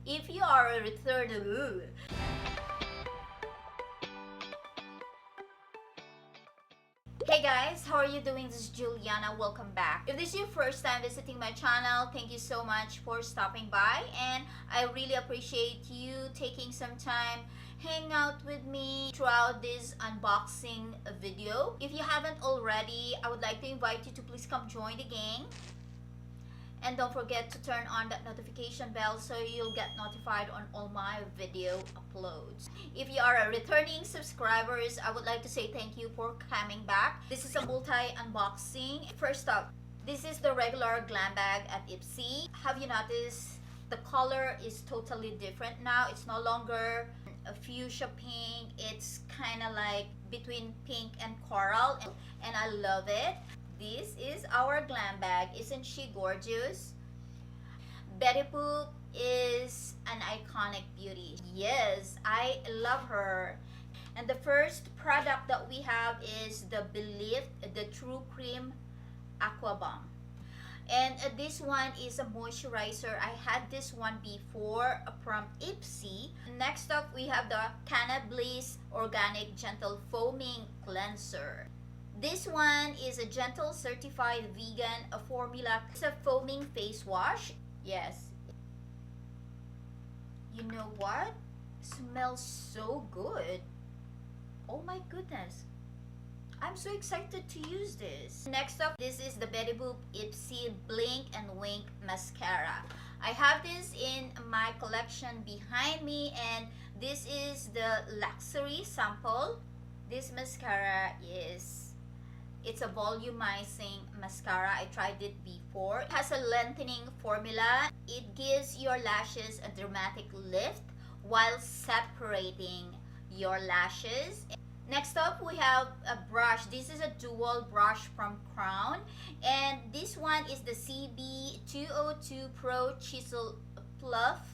If you are a return, Hey guys, how are you doing? This is Juliana. Welcome back. If this is your first time visiting my channel, thank you so much for stopping by, and I really appreciate you taking some time hang out with me throughout this unboxing video. If you haven't already, I would like to invite you to please come join the gang. And don't forget to turn on that notification bell so you'll get notified on all my video uploads. If you are a returning subscribers, I would like to say thank you for coming back. This is a multi-unboxing. First up, this is the regular glam bag at Ipsy. Have you noticed the color is totally different now? It's no longer a fuchsia pink. It's kind of like between pink and coral, and I love it. This is our glam bag. Isn't she gorgeous? Betty Boop is an iconic beauty. Yes, I love her. And the first product that we have is the Believe the True Cream Aqua Bomb. And this one is a moisturizer. I had this one before from Ipsy. Next up, we have the Canna Bliss Organic Gentle Foaming Cleanser. This one is a gentle certified vegan formula. It's a foaming face wash. Yes. You know what? Smells so good. Oh my goodness. I'm so excited to use this. Next up, this is the Betty Boop Ipsy Blink and Wink Mascara. I have this in my collection behind me, and this is the luxury sample. This mascara it's a volumizing mascara. I tried it before. It has a lengthening formula. It gives your lashes a dramatic lift while separating your lashes. Next up, we have a brush. This is a dual brush from Crown, and this one is the CB202 Pro Chisel Fluff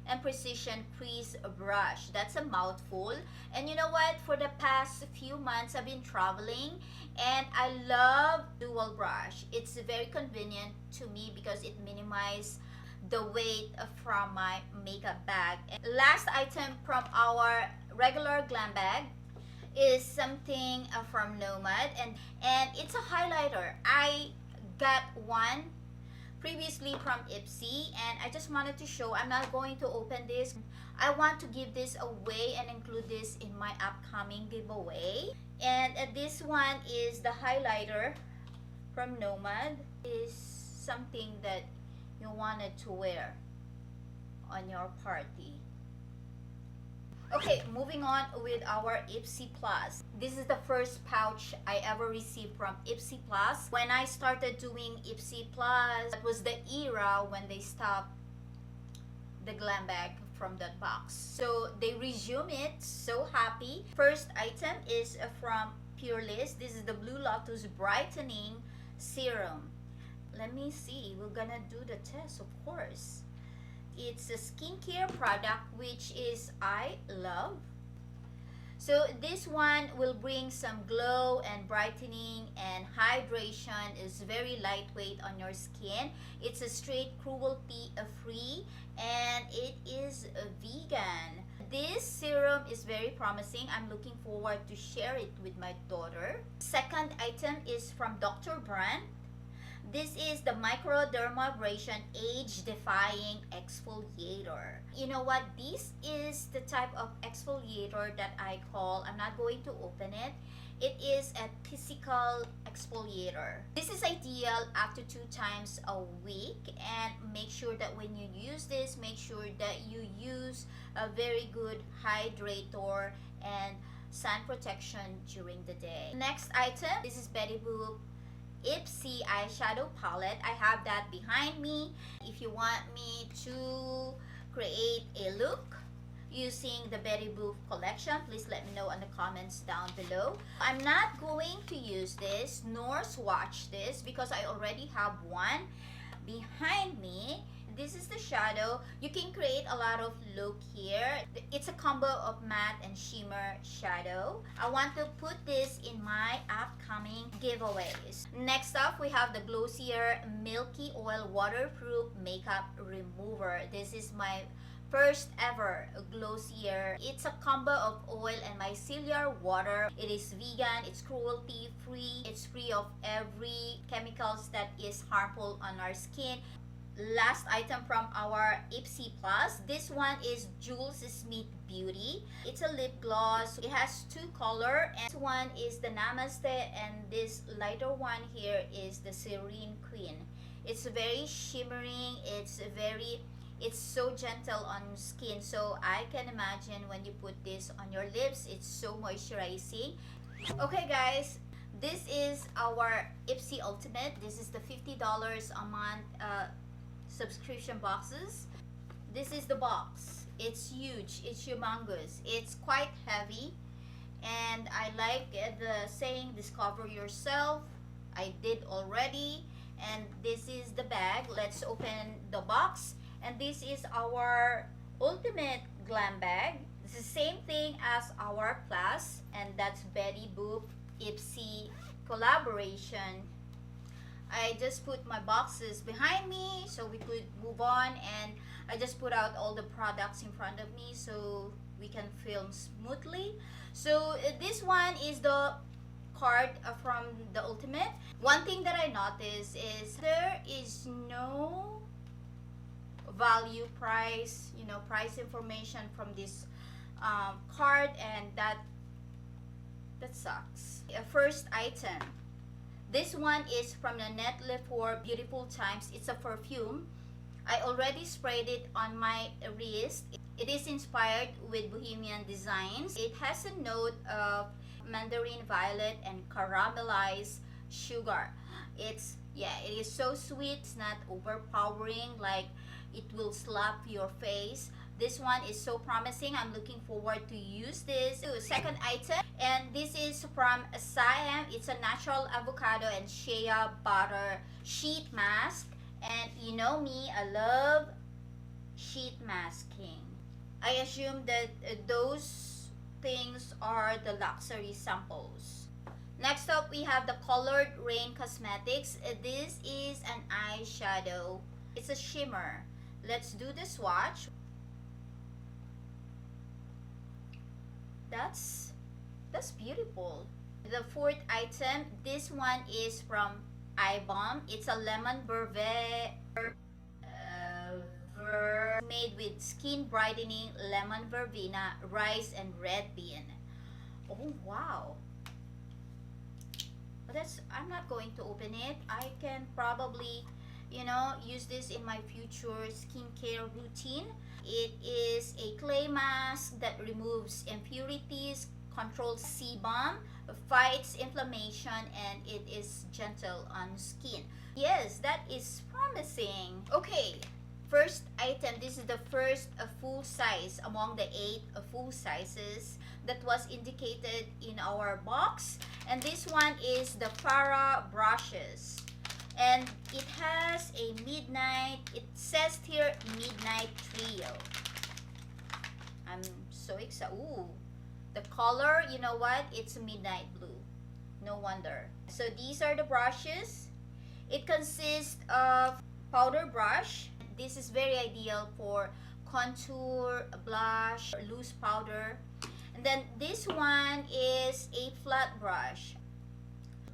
and Precision Crease Brush. That's a mouthful. And you know what? For the past few months, I've been traveling, and I love dual brush. It's very convenient to me because it minimizes the weight from my makeup bag. And last item from our regular glam bag is something from Nomad, and it's a highlighter. I got one previously from Ipsy, and I just wanted to show. I'm not going to open this. I want to give this away and include this in my upcoming giveaway. And this one is the highlighter from Nomad. Is something that you wanted to wear on your party. Okay, moving on with our Ipsy Plus. This is the first pouch I ever received from Ipsy Plus. When I started doing Ipsy Plus, that was the era when they stopped the glam bag from that box. So they resume it, so happy. First item is from Purelist. This is the Blue Lotus Brightening Serum. Let me see, we're gonna do the test, of course. It's a skincare product, which is I love. So this one will bring some glow and brightening and hydration. Is very lightweight on your skin. It's a straight cruelty free, and it is vegan. This serum is very promising. I'm looking forward to share it with my daughter. Second item is from Dr. Brandt. This is the Microdermabrasion Age-Defying Exfoliator. You know what? This is the type of exfoliator that I call, I'm not going to open it. It is a physical exfoliator. This is ideal up to 2 times a week, and make sure that when you use this, make sure that you use a very good hydrator and sun protection during the day. Next item, this is Betty Boop Ipsy eyeshadow palette. I have that behind me. If you want me to create a look using the Betty Boop collection, please let me know in the comments down below. I'm not going to use this nor swatch this because I already have one behind me. This is the shadow. You can create a lot of look here. It's a combo of matte and shimmer shadow. I want to put this in my upcoming giveaways. Next up, we have the Glossier Milky Oil Waterproof Makeup Remover. This is my first ever glossier. It's a combo of oil and micellar water. It is vegan, it's cruelty free, it's free of every chemicals that is harmful on our skin. Last item from our Ipsy Plus. This one is Jules Smith Beauty. It's a lip gloss. It has two color, and this one is the Namaste, and this lighter one here is the Serene Queen. It's very shimmering. It's so gentle on skin, so I can imagine when you put this on your lips, it's so moisturizing. Okay guys, this is our Ipsy Ultimate. This is the $50 a month subscription boxes. This is the box. It's huge, it's humongous, it's quite heavy, and I like the saying discover yourself. I did already. And this is the bag. Let's open the box. And this is our ultimate glam bag. It's the same thing as our Plus, and that's Betty Boop Ipsy collaboration. I just put my boxes behind me so we could move on, and I just put out all the products in front of me so we can film smoothly. So this one is the card from the Ultimate. One thing that I noticed is there is no value price, price information from this card, and that sucks. First item. This one is from the Netle for Beautiful Times. It's a perfume. I already sprayed it on my wrist. It is inspired with bohemian designs. It has a note of mandarin violet and caramelized sugar. It is so sweet. It's not overpowering like it will slap your face. This one is so promising. I'm looking forward to use this. Second item, and this is from Siam. It's a natural avocado and shea butter sheet mask. And you know me, I love sheet masking. I assume that those things are the luxury samples. Next up, we have the Colored Rain Cosmetics. This is an eyeshadow. It's a shimmer. Let's do the swatch. That's beautiful. The fourth item, this one is from iBomb. It's a lemon verve made with skin brightening lemon verbena, rice, and red bean. Oh wow. But I'm not going to open it. I can probably use this in my future skincare routine. It is a clay mask that removes impurities, controls sebum, fights inflammation, and it is gentle on skin. Yes, that is promising. Okay, first item. This is the first full size among the 8 full sizes that was indicated in our box. And this one is the Farah brushes. And it has a midnight, it says here midnight trio. I'm so excited. Ooh, the color, you know what? It's midnight blue. No wonder. So these are the brushes. It consists of powder brush. This is very ideal for contour, blush, loose powder. And then this one is a flat brush.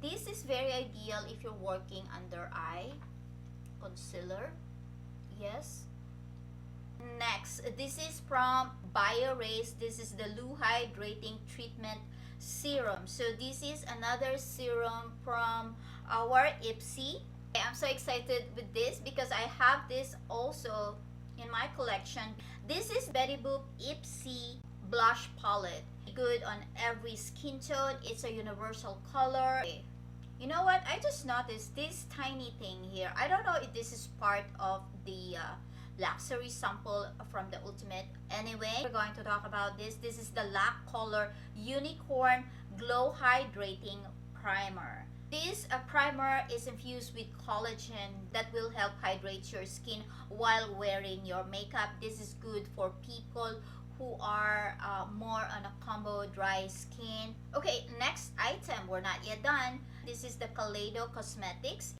This is very ideal if you're working under eye concealer. Yes. Next, this is from BioRace. This is the Lou Hydrating Treatment Serum. So this is another serum from our Ipsy. I'm so excited with this because I have this also in my collection. This is Betty Boop Ipsy Blush Palette. Good on every skin tone. It's a universal color. You know what? I just noticed this tiny thing here. I don't know if this is part of the luxury sample from the Ultimate. Anyway, we're going to talk about this. This is the Lac Color Unicorn Glow Hydrating Primer. This primer is infused with collagen that will help hydrate your skin while wearing your makeup. This is good for people who are more on a combo dry skin. Okay, next item. We're not yet done. This is the Kaleido Cosmetics.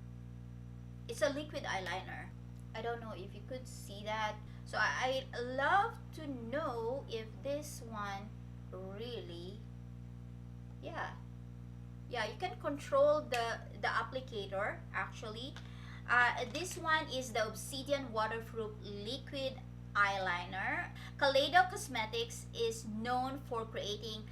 It's a liquid eyeliner. I don't know if you could see that. So I love to know if this one really, yeah, you can control the applicator actually. This one is the Obsidian Waterproof Liquid Eyeliner. Kaleido Cosmetics is known for creating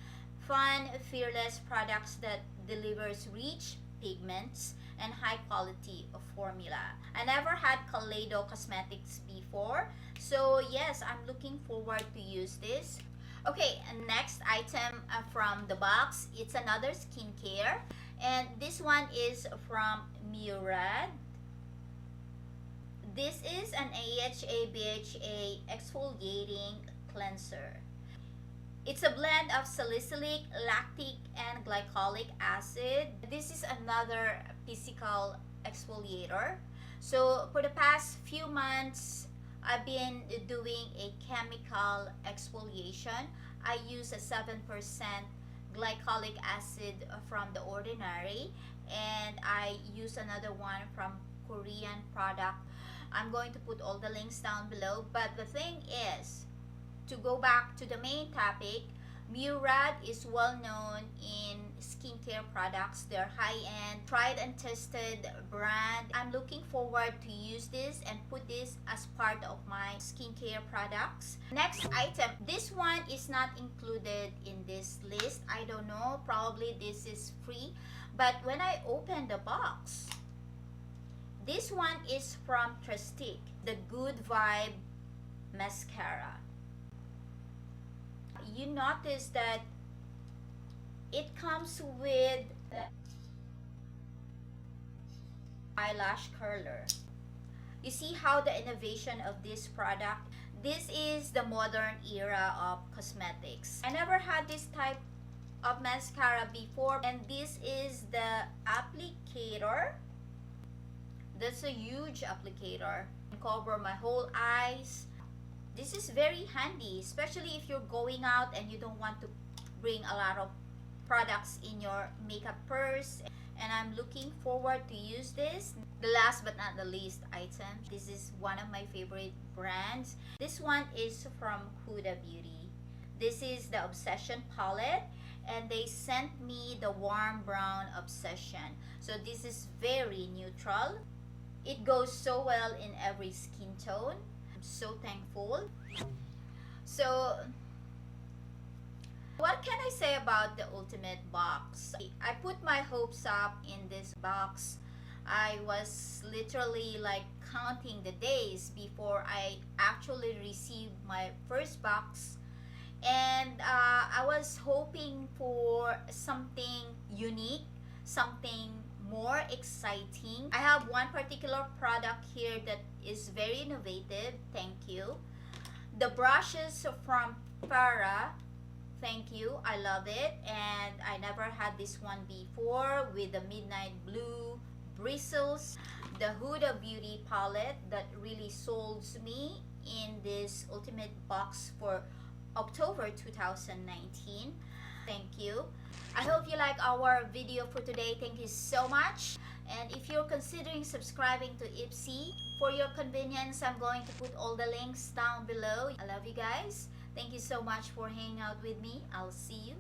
fun, fearless products that delivers rich pigments and high quality of formula. I never had Kaleido Cosmetics before, so yes, I'm looking forward to use this. Okay, next item from the box, it's another skincare, and this one is from Murad. This is an AHA BHA exfoliating cleanser. It's a blend of salicylic, lactic, and glycolic acid. This is another physical exfoliator. So for the past few months, I've been doing a chemical exfoliation. I use a 7% glycolic acid from The Ordinary, and I use another one from Korean product. I'm going to put all the links down below, but the thing is, to go back to the main topic, Murad is well known in skincare products. They're high-end, tried and tested brand. I'm looking forward to use this and put this as part of my skincare products. Next item, this one is not included in this list. I don't know, probably this is free, but when I open the box, this one is from Trestique, the Good Vibe Mascara. You notice that it comes with the eyelash curler. You see how the innovation of this product, this is the modern era of cosmetics. I never had this type of mascara before, and this is the applicator. That's a huge applicator. Cover my whole eyes. This is very handy, especially if you're going out and you don't want to bring a lot of products in your makeup purse. And I'm looking forward to use this. The last but not the least item, this is one of my favorite brands. This one is from Huda Beauty. This is the Obsession palette, and they sent me the Warm Brown Obsession. So this is very neutral. It goes so well in every skin tone. I'm so thankful. So what can I say about the ultimate box? I put my hopes up in this box. I was literally like counting the days before I actually received my first box, and I was hoping for something unique, something more exciting. I have one particular product here that is very innovative. Thank you. The brushes from Farah. Thank you. I love it, and I never had this one before with the midnight blue bristles. The Huda Beauty palette that really sold me in this ultimate box for October 2019. Thank you. I hope you like our video for today. Thank you so much. And if you're considering subscribing to Ipsy, for your convenience, I'm going to put all the links down below. I love you guys. Thank you so much for hanging out with me. I'll see you